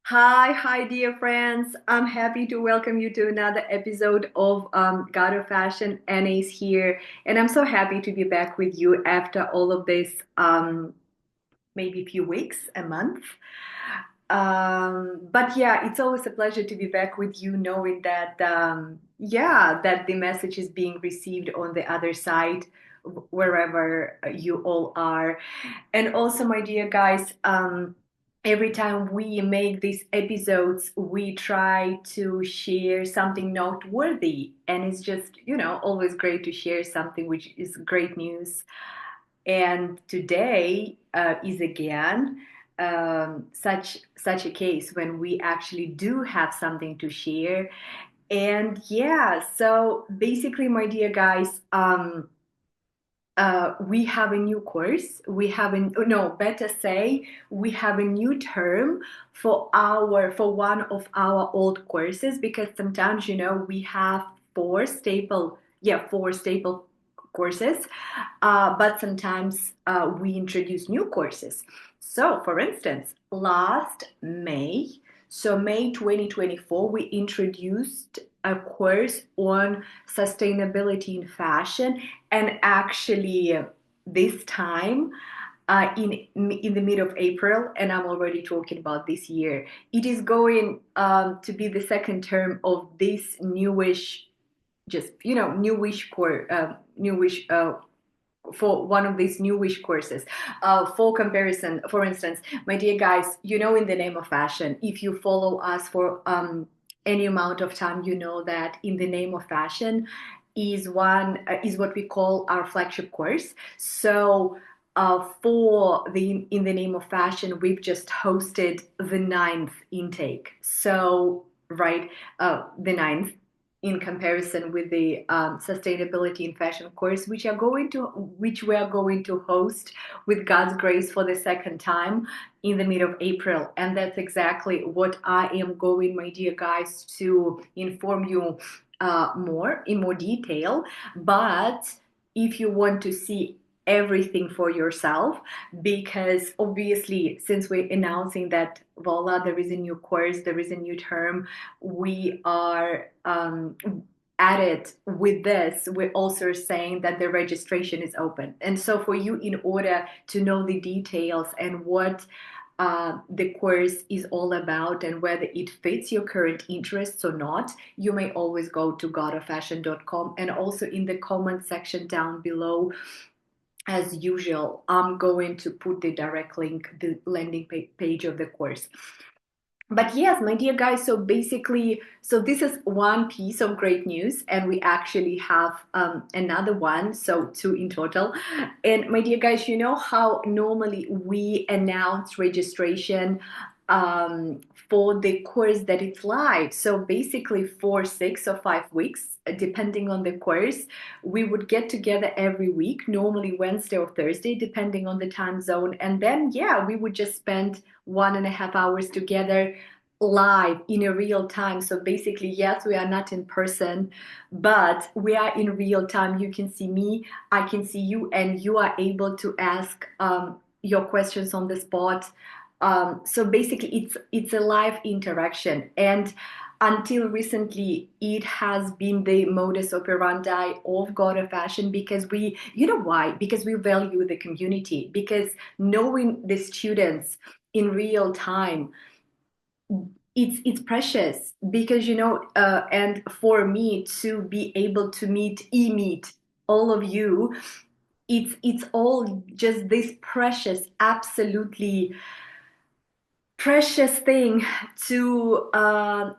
Hi, dear friends. I'm happy to welcome you to another episode of Godoffashion. Anna is here, and I'm so happy to be back with you after all of this, maybe a few weeks, a month. But yeah, it's always a pleasure to be back with you, knowing that, that the message is being received on the other side, wherever you all are. And also, my dear guys, every time we make these episodes, we try to share something noteworthy. And it's just, always great to share something which is great news. And today is again such a case when we actually do have something to share. And yeah, so basically, my dear guys, we have a new course. We have a no, better say, we have a new term for one of our old courses, because sometimes we have four staple courses, but sometimes we introduce new courses. So, for instance, last May, so May 2024, we introduced a course on sustainability in fashion, and actually this time in the mid of April, and I'm already talking about this year, it is going to be the second term of this newish, just newish for one of these newish courses. For comparison, for instance, my dear guys, in the name of fashion, if you follow us for any amount of time, you know that in the name of fashion is what we call our flagship course. So for the in the name of fashion, we've just hosted the ninth intake. So right, the ninth, in comparison with the sustainability in fashion course, which we are going to host with God's grace for the second time in the mid of April. And that's exactly what I am going, my dear guys, to inform you in more detail. But if you want to see everything for yourself, because obviously, since we're announcing that voila, there is a new course, there is a new term, we are added with this, we're also saying that the registration is open. And so for you, in order to know the details and what the course is all about and whether it fits your current interests or not, you may always go to godoffashion.com, and also in the comment section down below, as usual, I'm going to put the direct link, the landing page of the course. But yes, my dear guys, so basically, so this is one piece of great news, and we actually have another one, so two in total. And my dear guys, you know how normally we announce registration for the course that it's live. So basically, for 6 or 5 weeks, depending on the course, we would get together every week, normally Wednesday or Thursday, depending on the time zone. And then, yeah, we would just spend 1.5 hours together live in a real time. So basically, yes, we are not in person, but we are in real time. You can see me, I can see you, and you are able to ask your questions on the spot. So basically, it's a live interaction, and until recently, it has been the modus operandi of Godoffashion, because you know why? Because we value the community, because knowing the students in real time, it's precious, because and for me to be able to meet all of you, it's all just this precious, absolutely precious thing to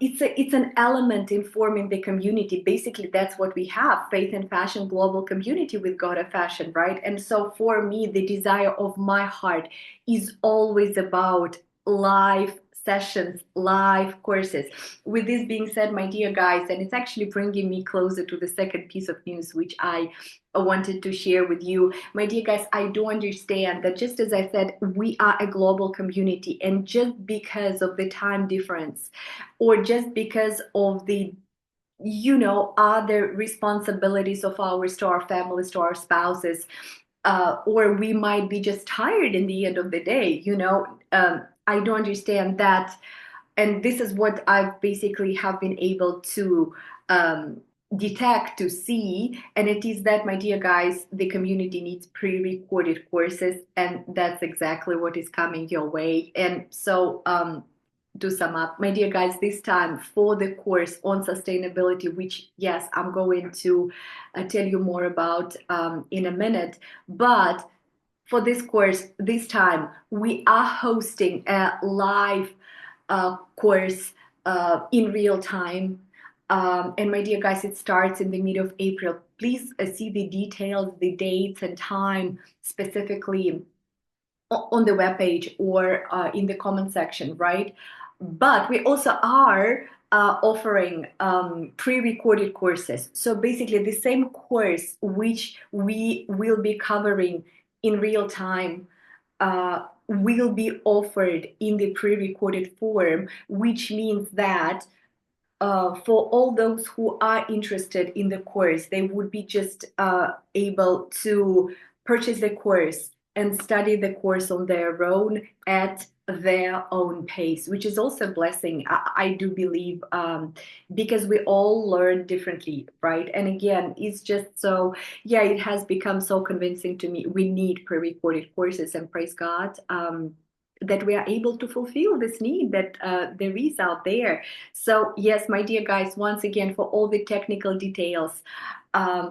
it's an element in forming the community. Basically, that's what we have, Faith and Fashion global community with Godoffashion, right? And so for me, the desire of my heart is always about live sessions, live courses. With this being said, my dear guys, and it's actually bringing me closer to the second piece of news which I wanted to share with you. My dear guys, I do understand that, just as I said, we are a global community, and just because of the time difference, or just because of the other responsibilities of ours to our families, to our spouses, or we might be just tired in the end of the day, I do understand that and this is what I've basically have been able to detect, to see, and it is that, my dear guys, the community needs pre-recorded courses, and that's exactly what is coming your way. And so to sum up, my dear guys, this time for the course on sustainability, which yes, I'm going to tell you more about in a minute, but for this course this time we are hosting a live course in real time. And my dear guys, it starts in the middle of April. Please see the details, the dates and time specifically on the webpage or in the comment section, right? But we also are offering pre-recorded courses. So basically the same course which we will be covering in real time will be offered in the pre-recorded form, which means that for all those who are interested in the course, they would be just able to purchase the course and study the course on their own at their own pace, which is also a blessing, I do believe, because we all learn differently, right? And again, it's just so, yeah, it has become so convincing to me. We need pre-recorded courses, and praise God that we are able to fulfill this need that there is out there. So yes, my dear guys, once again, for all the technical details,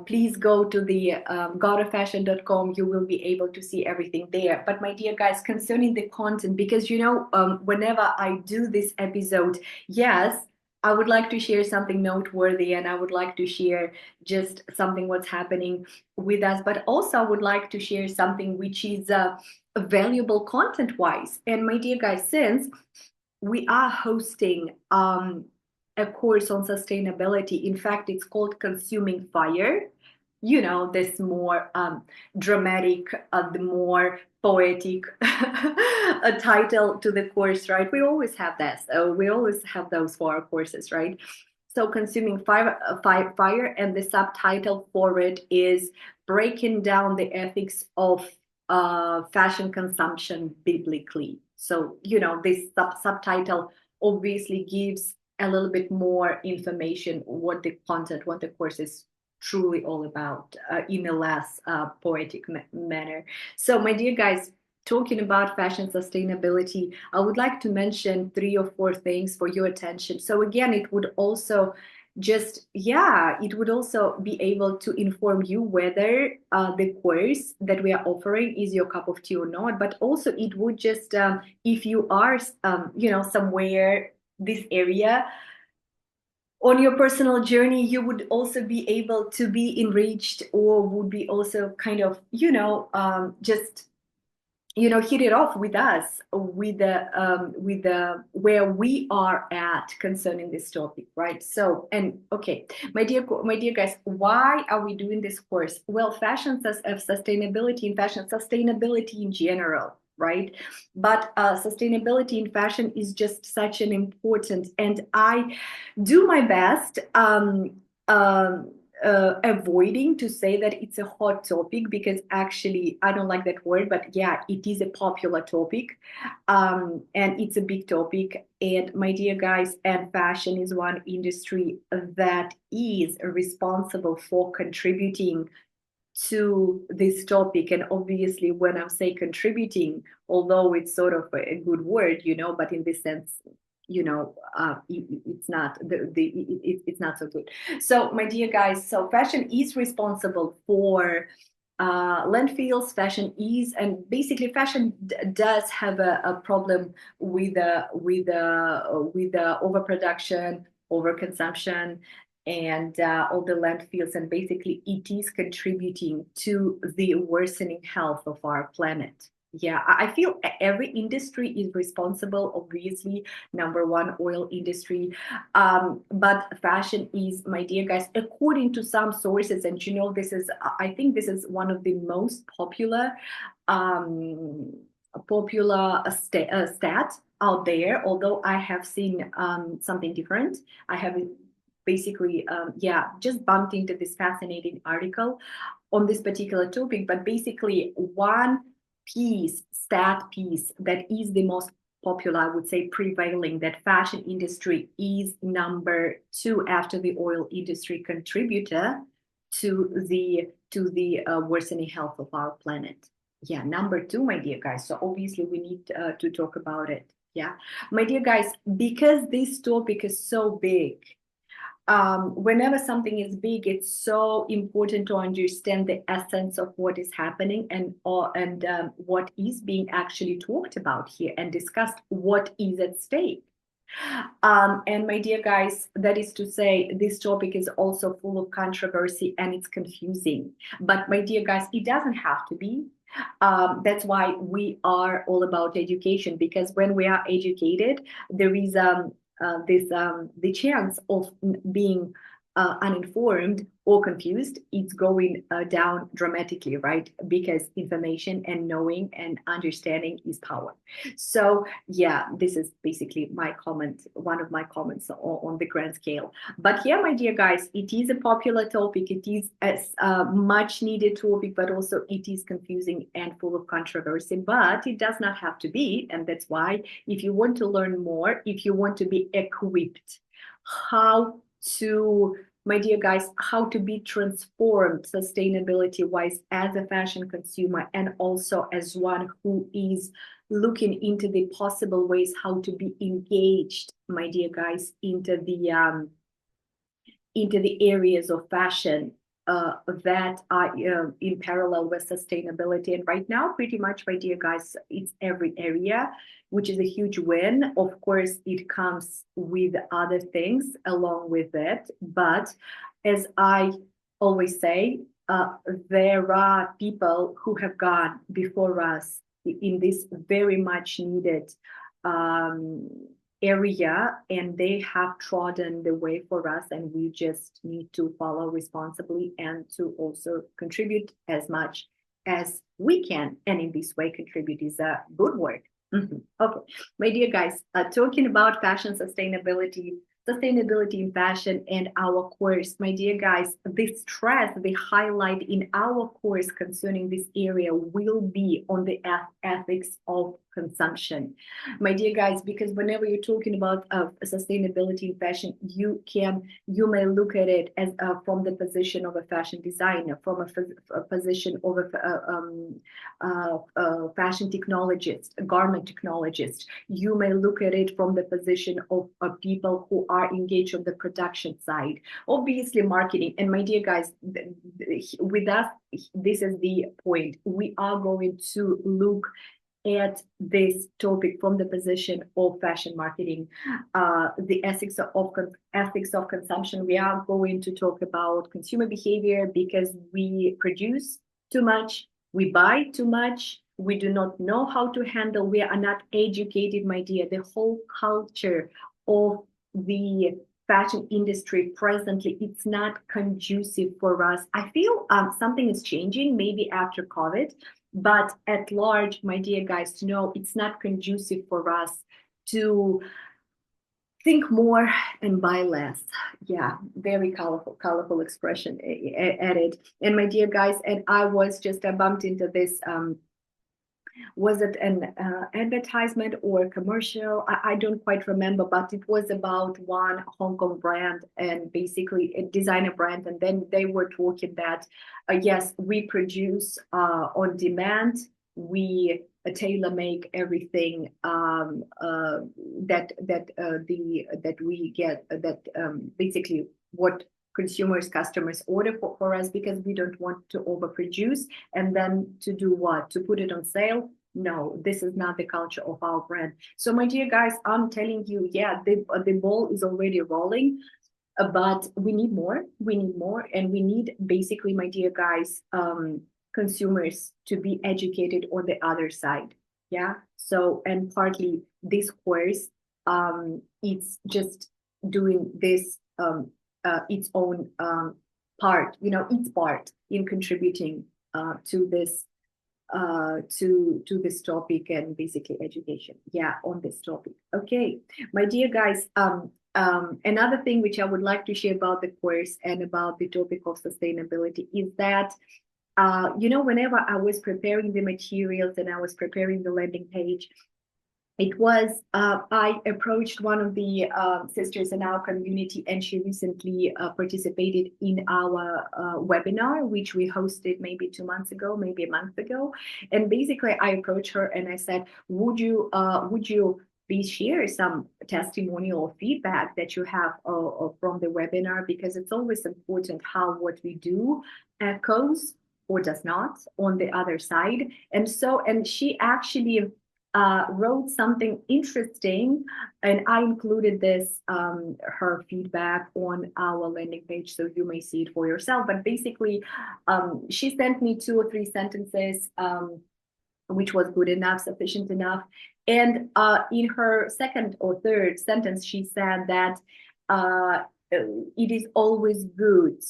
please go to the godoffashion.com. You will be able to see everything there. But my dear guys, concerning the content, because whenever I do this episode, yes, I would like to share something noteworthy, and I would like to share just something what's happening with us, but also I would like to share something which is valuable content wise. And my dear guys, since we are hosting a course on sustainability, in fact, it's called Consuming Fire. You know, this more dramatic, the more poetic a title to the course, right? We always have that. So we always have those for our courses, right? So Consuming Fire, and the subtitle for it is Breaking Down the Ethics of Fashion Consumption Biblically. So, this subtitle obviously gives a little bit more information what the content, what the course is truly all about in a less poetic manner. So, my dear guys, talking about fashion sustainability, I would like to mention 3 or 4 things for your attention. So again, it would also it would also be able to inform you whether the course that we are offering is your cup of tea or not. But also it would just, if you are, somewhere this area on your personal journey, you would also be able to be enriched, or would be also kind of, just hit it off with us with the where we are at concerning this topic, right? So, and okay, my dear guys, why are we doing this course? Well, fashion sustainability in fashion, sustainability in general, right? But sustainability in fashion is just such an important, and I do my best avoiding to say that it's a hot topic, because actually I don't like that word, but yeah, it is a popular topic, and it's a big topic. And my dear guys, and fashion is one industry that is responsible for contributing to this topic. And obviously when I say contributing, although it's sort of a good word, but in this sense, it's not it's not so good. So my dear guys, so fashion is responsible for landfills. Fashion is, and basically fashion does have a problem with the overproduction, overconsumption, and all the landfills, and basically it is contributing to the worsening health of our planet. Yeah, I feel every industry is responsible, obviously, number one, oil industry. But fashion is, my dear guys, according to some sources, and I think this is one of the most popular stat out there, although I have seen something different. I have basically, just bumped into this fascinating article on this particular topic, but basically one stat piece that is the most popular, I would say prevailing, that fashion industry is number 2 after the oil industry contributor to the worsening health of our planet. Yeah, number 2, my dear guys. So obviously we need to talk about it. Yeah, my dear guys, because this topic is so big, whenever something is big, it's so important to understand the essence of what is happening and what is being actually talked about here and discussed, what is at stake. And my dear guys, that is to say, this topic is also full of controversy and it's confusing. But my dear guys, it doesn't have to be. That's why we are all about education, because when we are educated, there is the chance of being uninformed or confused, it's going down dramatically, right? Because information and knowing and understanding is power. So yeah, this is basically my comment, one of my comments on the grand scale. But yeah, my dear guys, it is a popular topic. It is a much needed topic, but also it is confusing and full of controversy, but it does not have to be. And that's why if you want to learn more, if you want to be equipped, how to, my dear guys, how to be transformed sustainability wise as a fashion consumer, and also as one who is looking into the possible ways how to be engaged, my dear guys, into the areas of fashion that are in parallel with sustainability. And right now, pretty much, my dear guys, it's every area, which is a huge win. Of course, it comes with other things along with it. But as I always say, there are people who have gone before us in this very much needed area, and they have trodden the way for us, and we just need to follow responsibly and to also contribute as much as we can, and in this way contribute is a good word. Okay, my dear guys, talking about fashion sustainability in fashion and our course, my dear guys, the stress, the highlight in our course concerning this area will be on the ethics of consumption, my dear guys, because whenever you're talking about sustainability in fashion, you may look at it as from the position of a fashion designer, from a position of a fashion technologist, a garment technologist. You may look at it from the position of people who are engaged on the production side, obviously marketing. And my dear guys, with us, this is the point. We are going to look at this topic from the position of fashion marketing, the ethics of consumption. We are going to talk about consumer behavior, because we produce too much, we buy too much, we do not know how to handle, we are not educated, my dear. The whole culture of the fashion industry presently, it's not conducive for us. I feel something is changing, maybe after COVID, but at large, my dear guys, no, it's not conducive for us to think more and buy less. Yeah, very colorful expression at it. And my dear guys, and I was just bumped into this was it an advertisement or a commercial? I don't quite remember, but it was about one Hong Kong brand, and basically a designer brand. And then they were talking that, yes, we produce on demand. We tailor make everything that we get, that basically what customers order for us, because we don't want to overproduce and then to do what? To put it on sale? No, this is not the culture of our brand. So my dear guys, I'm telling you, yeah, the ball is already rolling, but we need more. We need more, and we need basically, my dear guys, consumers to be educated on the other side. Yeah. So, and partly this course, it's just doing this its own part, its part in contributing to this to this topic, and basically education, yeah, on this topic. Okay, my dear guys, another thing which I would like to share about the course and about the topic of sustainability is that whenever I was preparing the materials and I was preparing the landing page, it was I approached one of the sisters in our community, and she recently participated in our webinar, which we hosted maybe 2 months ago, maybe a month ago. And basically, I approached her and I said, would you please share some testimonial or feedback that you have from the webinar, because it's always important how what we do echoes or does not on the other side. And she actually wrote something interesting, and I included this her feedback on our landing page, so you may see it for yourself. But basically, she sent me 2 or 3 sentences, which was good enough, sufficient enough. And in her second or third sentence, she said that it is always good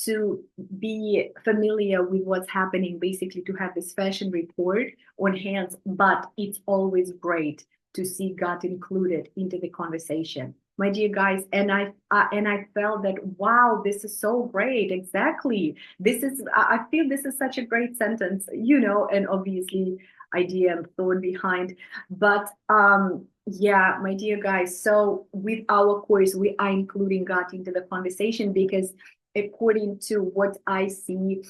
to be familiar with what's happening, basically to have this fashion report on hand, but it's always great to see God included into the conversation. My dear guys, and I felt that, wow, this is so great. Exactly. I feel this is such a great sentence, and obviously idea and thought behind. But yeah, my dear guys, so with our course, we are including God into the conversation, because according to what I see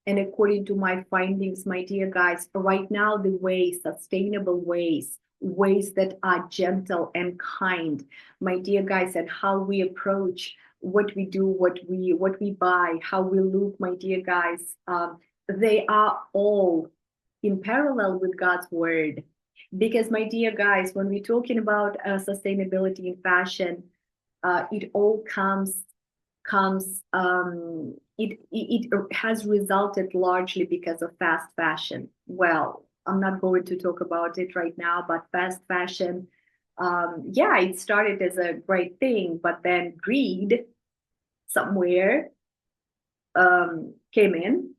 and according to my findings, my dear guys, right now the sustainable ways that are gentle and kind, my dear guys, and how we approach what we do, what we buy, how we look, my dear guys, they are all in parallel with God's word. Because, my dear guys, when we're talking about sustainability in fashion, it all it has resulted largely because of fast fashion. Well, I'm not going to talk about it right now, but fast fashion, yeah, it started as a great thing, but then greed somewhere came in,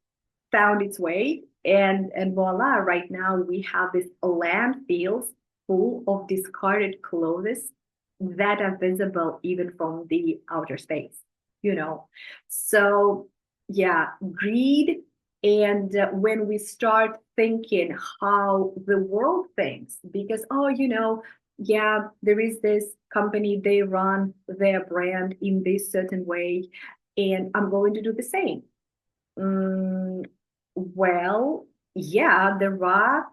found its way, and voila, right now we have these landfills full of discarded clothes that are visible even from the outer space, So yeah, greed. And when we start thinking how the world thinks, because, yeah, there is this company, they run their brand in this certain way, and I'm going to do the same. Well, yeah, there are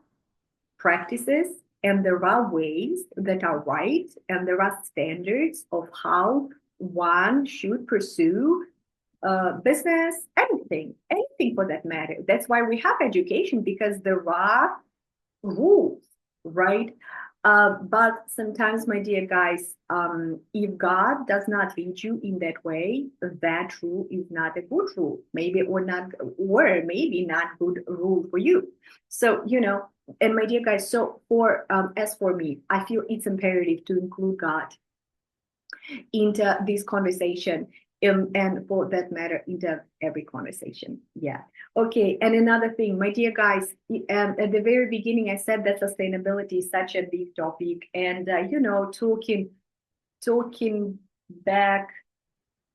practices and there are ways that are right, and there are standards of how one should pursue business, anything for that matter. That's why we have education, because there are rules, right? But sometimes, my dear guys, if God does not lead you in that way, that rule is not a good rule, maybe, or maybe not good rule for you. So, and my dear guys, so as for me, I feel it's imperative to include God into this conversation, and for that matter, into every conversation. Yeah. Okay. And another thing, my dear guys, at the very beginning, I said that sustainability is such a big topic, and talking back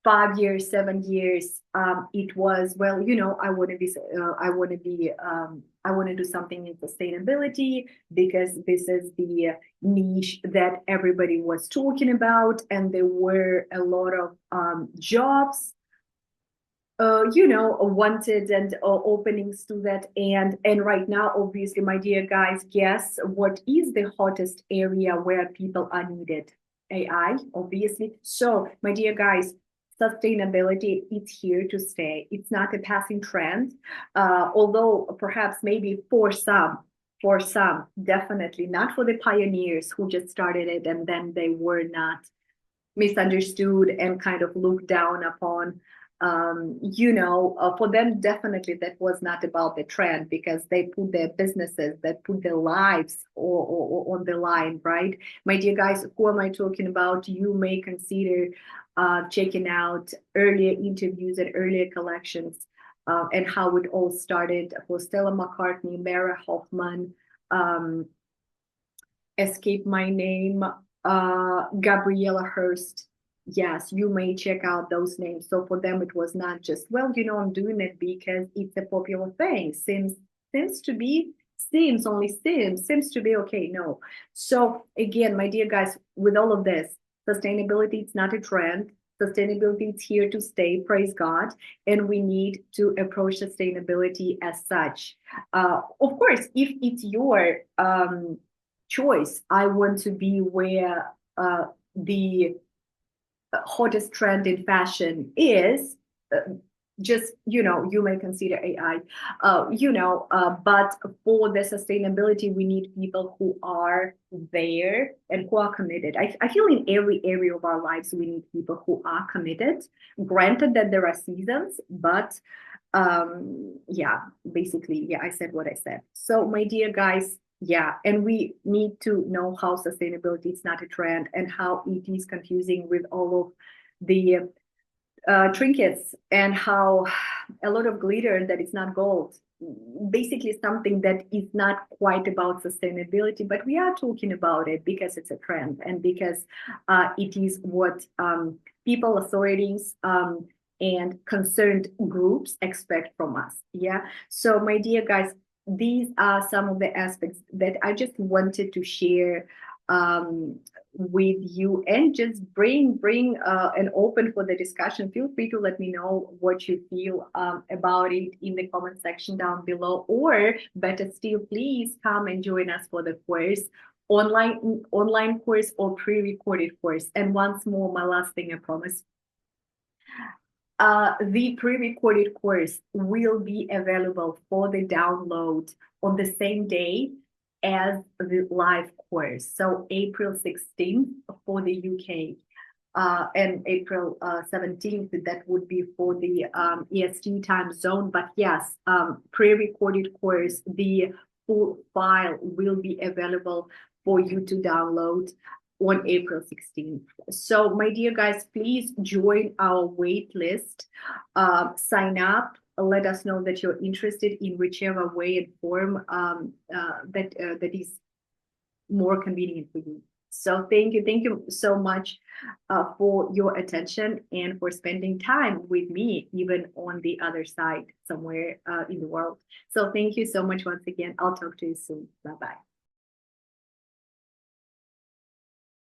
5 years, 7 years, it was, well, I want to be, I want to do something in sustainability, because this is the niche that everybody was talking about, and there were a lot of jobs, wanted, and openings to that. And right now, obviously, my dear guys, guess what is the hottest area where people are needed? AI, obviously. So, my dear guys, sustainability, it's here to stay. It's not a passing trend, although perhaps maybe for some, definitely not for the pioneers who just started it and then they were not misunderstood and kind of looked down upon. For them, definitely that was not about the trend, because they put their businesses, that put their lives or on the line, right? My dear guys, who am I talking about? You may consider checking out earlier interviews and earlier collections, and how it all started for Stella McCartney, Mara Hoffman, escape my name, Gabriella Hurst. Yes, you may check out those names. So for them, it was not just, well, I'm doing it because it's a popular thing. Seems to be seems to be okay. No. So again, my dear guys, with all of this, sustainability, it's not a trend. Sustainability is here to stay, praise God, and we need to approach sustainability as such. Of course, if it's your choice, I want to be where the hottest trend in fashion is, just, you may consider AI, but for the sustainability, we need people who are there and who are committed. I feel in every area of our lives, we need people who are committed. Granted that there are seasons, but yeah, basically, yeah, I said what I said. So my dear guys, yeah, and we need to know how sustainability is not a trend and how it is confusing with all of the trinkets, and how a lot of glitter that is not gold, basically something that is not quite about sustainability, but we are talking about it because it's a trend and because it is what people, authorities, and concerned groups expect from us. Yeah. So my dear guys, these are some of the aspects that I just wanted to share with you, and just bring and open for the discussion. Feel free to let me know what you feel about it in the comment section down below, or better still, please come and join us for the course, online course or pre-recorded course. And once more, my last thing, I promise, the pre-recorded course will be available for the download on the same day as the live course. So April 16th for the UK, and April 17th, that would be for the EST time zone. But yes, pre-recorded course, the full file will be available for you to download on April 16th. So my dear guys, please join our wait list, sign up, let us know that you're interested in whichever way and form that is more convenient for you. So thank you so much for your attention and for spending time with me, even on the other side somewhere in the world. So thank you so much once again. I'll talk to you soon. Bye-bye.